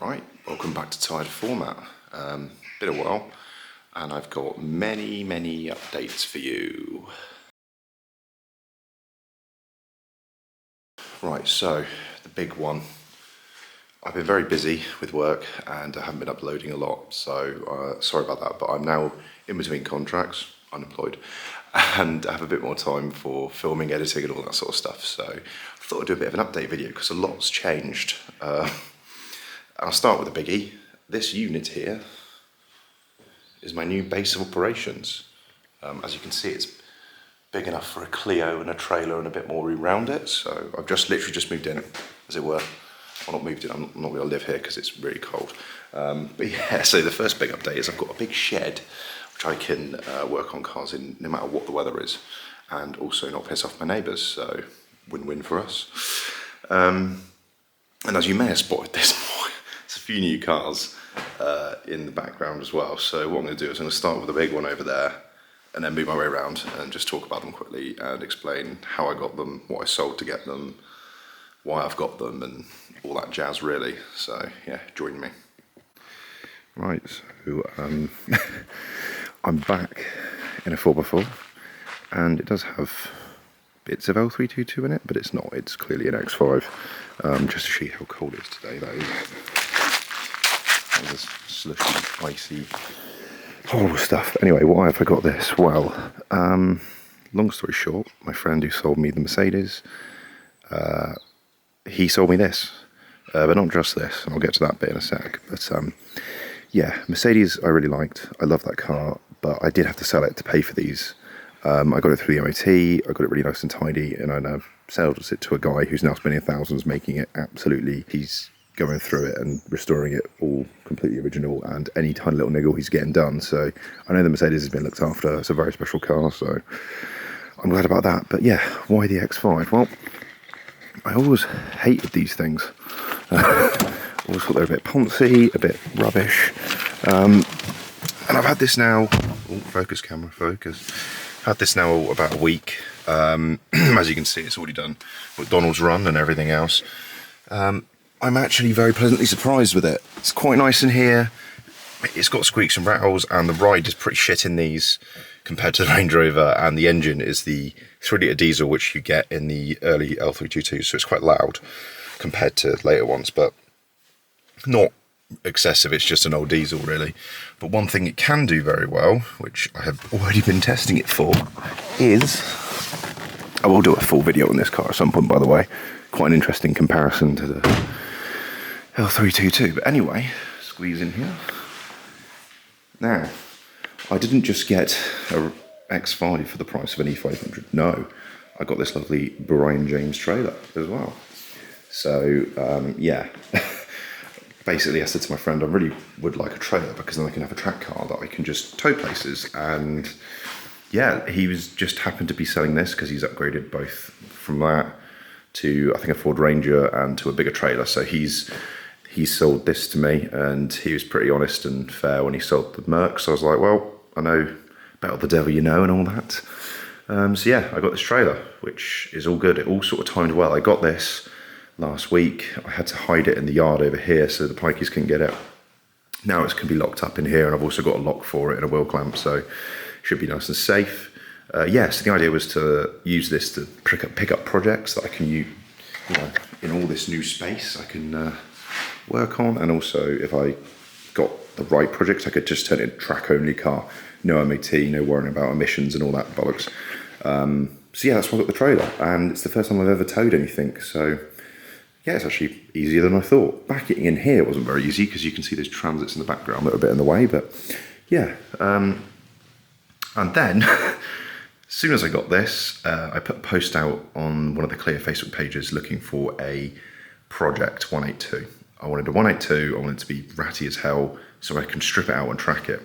Right, welcome back to Tired Format. Been a while, and I've got many updates for you. Right, so the big one. I've been very busy with work and I haven't been uploading a lot, so sorry about that, but I'm now in between contracts, unemployed, and I have a bit more time for filming, editing and all that sort of stuff, so I thought I'd do a bit of an update video because a lot's changed. I'll start with a biggie. This unit here is my new base of operations. As you can see, it's big enough for a Clio and a trailer and a bit more room around it, so I've literally just moved in, as it were. Well, not moved in, I'm not going to live here because it's really cold. But yeah, so the first big update is I've got a big shed which I can work on cars in no matter what the weather is, and also not piss off my neighbours, so win-win for us. And as you may have spotted this morning, there's a few new cars in the background as well, so what I'm going to do is I'm going to start with the big one over there and then move my way around and just talk about them quickly and explain how I got them, what I sold to get them, why I've got them and all that jazz really. So yeah, join me. Right, so I'm back in a 4x4 and it does have bits of L322 in it, but it's not, it's clearly an X5. Just to show you how cold it is today, that is. That is slushy, icy, horrible stuff. Anyway, why have I got this? Well, long story short, my friend who sold me the Mercedes, he sold me this, but not just this, and I'll get to that bit in a sec. But yeah, Mercedes I really liked, I love that car, but I did have to sell it to pay for these. I got it through the MOT, I got it really nice and tidy, and I now sold it to a guy who's now spending thousands making it absolutely, he's going through it and restoring it all completely original, and any tiny little niggle he's getting done. So I know the Mercedes has been looked after, it's a very special car, so I'm glad about that. But yeah, why the X5? Well, I always hated these things. Always thought they were a bit poncy, a bit rubbish. And I've had this now, oh, focus camera, focus. Had this now about a week. As you can see, it's already done McDonald's run and everything else. I'm actually very pleasantly surprised with it. It's quite nice in here. It's got squeaks and rattles, and the ride is pretty shit in these compared to the Range Rover, and the engine is the 3-litre diesel which you get in the early L322, so it's quite loud compared to later ones, but not excessive, it's just an old diesel really. But one thing it can do very well, which I have already been testing it for, is, I will do a full video on this car at some point by the way, quite an interesting comparison to the L322, but anyway, squeeze in here. Now, I didn't just get a X5 for the price of an E500, no, I got this lovely Brian James trailer as well. So yeah, basically I said to my friend I really would like a trailer because then I can have a track car that I can just tow places, and yeah, he was just happened to be selling this because he's upgraded both from that to I think a Ford Ranger and to a bigger trailer, so he sold this to me, and he was pretty honest and fair when he sold the Merc, so I was like, well, I know about the devil you know and all that. So yeah, I got this trailer, which is all good, it all sort of timed well. I got this last week, I had to hide it in the yard over here so the pikeys couldn't get it. Now it's can be locked up in here, and I've also got a lock for it and a wheel clamp, so it should be nice and safe. Yeah, so the idea was to use this to pick up projects that I can use, you know, in all this new space I can work on, and also if I got the right projects I could just turn it into track only car, no MOT, no worrying about emissions and all that bollocks. So yeah, that's why I got the trailer, and it's the first time I've ever towed anything, so yeah, it's actually easier than I thought. Backing in here wasn't very easy because you can see those transits in the background that are a bit in the way, but yeah. And then, as soon as I got this, I put a post out on one of the Clear Facebook pages looking for a Project 182. I wanted a 182, I wanted it to be ratty as hell so I can strip it out and track it.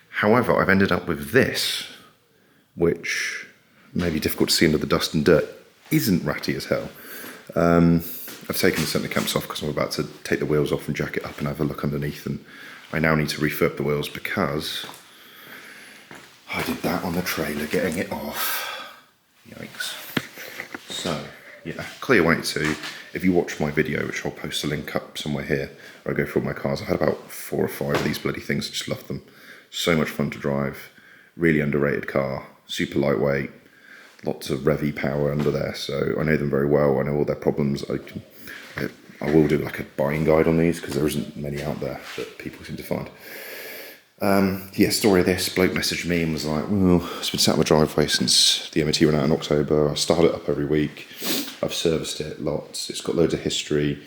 However, I've ended up with this, which may be difficult to see under the dust and dirt, isn't ratty as hell. I've taken the centre caps off because I'm about to take the wheels off and jack it up and have a look underneath, and I now need to refurb the wheels because I did that on the trailer getting it off. Yikes. So yeah, Clear 182, if you watch my video, which I'll post a link up somewhere here, where I go through all my cars, I had about 4 or 5 of these bloody things. I just love them. So much fun to drive. Really underrated car. Super lightweight. Lots of revvy power under there. So I know them very well. I know all their problems. I will do like a buying guide on these because there isn't many out there that people seem to find. Yeah, story of this, bloke messaged me and was like, well, it's been sat in my driveway since the MOT went out in October. I start it up every week. I've serviced it lots. It's got loads of history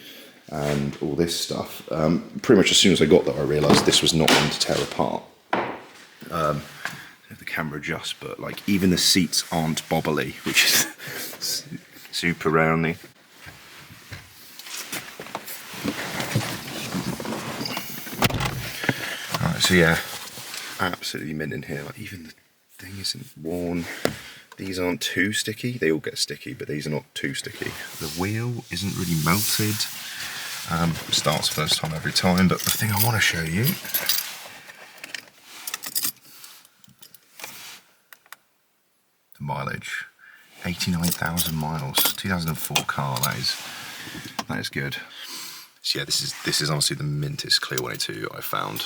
and all this stuff. Pretty much as soon as I got there, I realised this was not one to tear apart. If the camera adjusts, but like even the seats aren't bobbly, which is super rare on the. So yeah, absolutely mint in here. Like even the thing isn't worn. These aren't too sticky. They all get sticky, but these are not too sticky. The wheel isn't really melted. Starts first time every time. But the thing I want to show you. The mileage, 89,000 miles. 2004 car. That is good. So yeah, this is honestly the mintest Clio 182 I found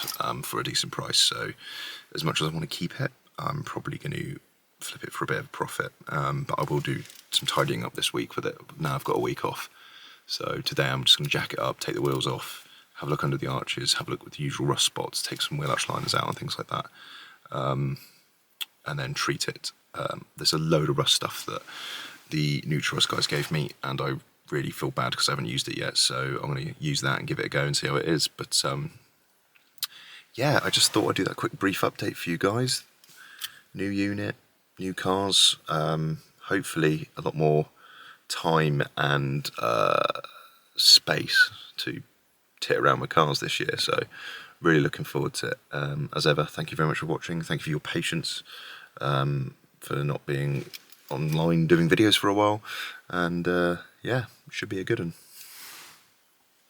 for a decent price. So as much as I want to keep it, I'm probably going to flip it for a bit of a profit. But I will do some tidying up this week with it. Now I've got a week off. So today I'm just going to jack it up, take the wheels off, have a look under the arches, have a look with the usual rust spots, take some wheel arch liners out and things like that. And then treat it. There's a load of rust stuff that the Neutral guys gave me, and I really feel bad because I haven't used it yet, so I'm going to use that and give it a go and see how it is. But yeah, I just thought I'd do that quick brief update for you guys. New unit, new cars, hopefully a lot more time and space to tit around with cars this year, so really looking forward to it. As ever, thank you very much for watching. Thank you for your patience, for not being online doing videos for a while, and yeah, should be a good one.